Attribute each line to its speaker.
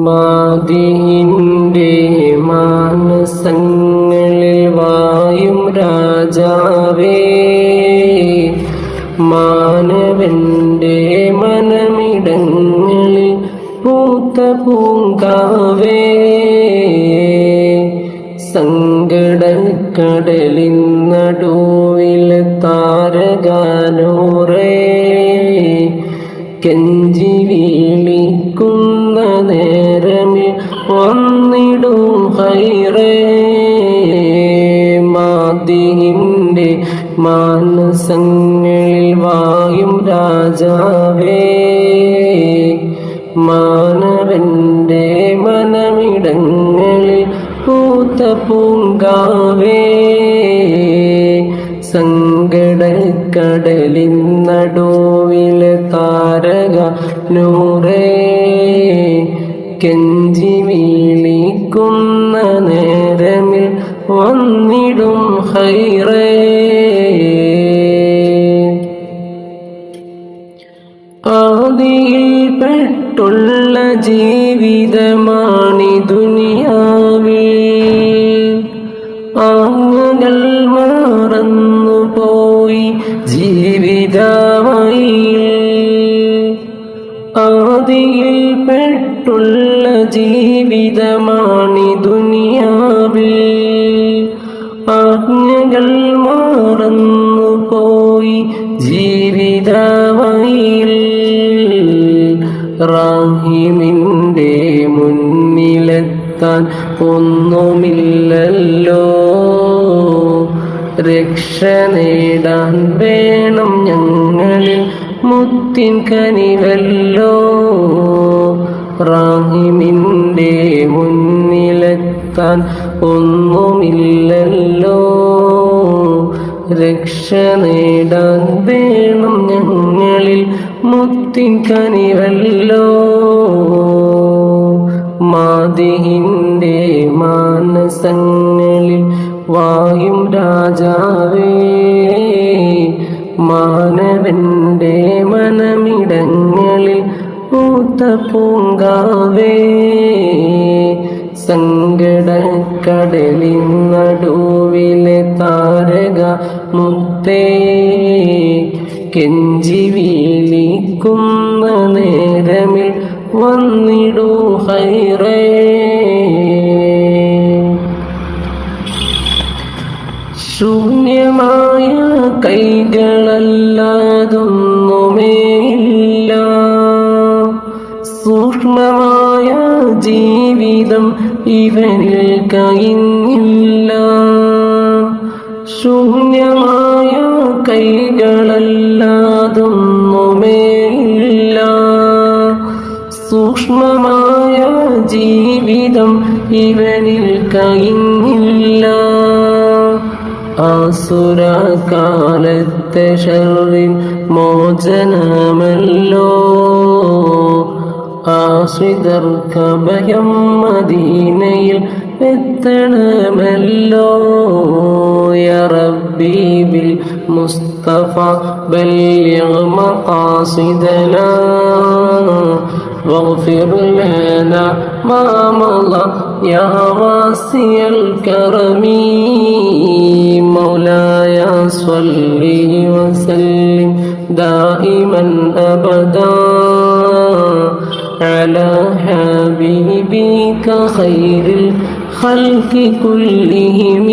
Speaker 1: മാതിന്റെ മാനസങ്ങളിൽ വായും രാജാവേ, മാനവന്റെ മനമിടങ്ങളിൽ പൂത്ത പൂങ്കാവേ, സങ്കടക്കടലിൻ നടുവിലെ താരകാനൂറേ, കെഞ്ചി വിളിക്കുന്ന നേരമിൽ വന്നിടും ഹൈറേ, മാതിന്റെ മാനസങ്ങളിൽ വായും രാജാവേ, മാനവന്റെ മനമിടങ്ങളിൽ പൂത്ത പൂങ്കാവേ, സങ്കടക്കടലിൻ നടുവിലെ താരക നൂറേ, കെഞ്ചി വിളിക്കുന്ന നേരമിൽ വന്നിടും ഹൈറേ, ആദിയിൽ പെട്ടുള്ള ജീവിതമാണി ദുനിയാവിൽ, ആങ്ങകൾ മറന്നുപോയി ജീവിതമായി, ആദിയിൽ പെട്ടുള്ള ജീവിതമാണി ദുനിയാവിൽ, ആജ്ഞകൾ മറന്നുപോയി ജീവിതമായി, റാഹിമിന്റെ മുന്നിലെത്താൻ ഒന്നുമില്ലല്ലോ, രക്ഷ നേടാൻ വേണം ഞങ്ങളിൽ മുത്തിൻ കനിവല്ലോ, റാഹിമിന്റെ മുന്നിലെത്താൻ ഒന്നുമില്ലല്ലോ, രക്ഷ നേടാൻ വേണം ഞങ്ങളിൽ മുത്തിൻ കനിവല്ലോ, മാതിന്റെ മാനസങ്ങളിൽ വായും രാജാവേ, മാനവന്റെ മനമിടങ്ങളിൽ പൂത്ത പൂങ്കാവേ, സങ്കടക്കടലിൻ നടുവിലെ താരക മുത്തേ, കെഞ്ചി വിളിക്കുന്ന നേരമിൽ വന്നിടൂ ഹൈറേ, ശൂന്യമായ കൈകളല്ലാതൊന്നുമേയില്ല, സൂക്ഷ്മമായ ജീവിതം ഇവനിൽ കഴിഞ്ഞില്ല, ശൂന്യമായ കൈകളല്ലാതൊന്നുമേയില്ല, സൂക്ഷ്മമായ ജീവിതം ഇവനിൽ കഴിഞ്ഞില്ല, ആസുരകാലത്തെ ശർറിൻ മോചനമല്ലോ, ആശ്രിതർക്കഭയം മദീനയിൽ എത്തണമല്ലോ, യാ റബ്ബി ബിൽ മുസ്തഫ ബല്ലിഗ് മഖാസിദനാ, واغفر لنا ما مضى يا واسع الكرم، مولاي صل وسلم دائما أبدا على حبيبك خير الخلق كلهم.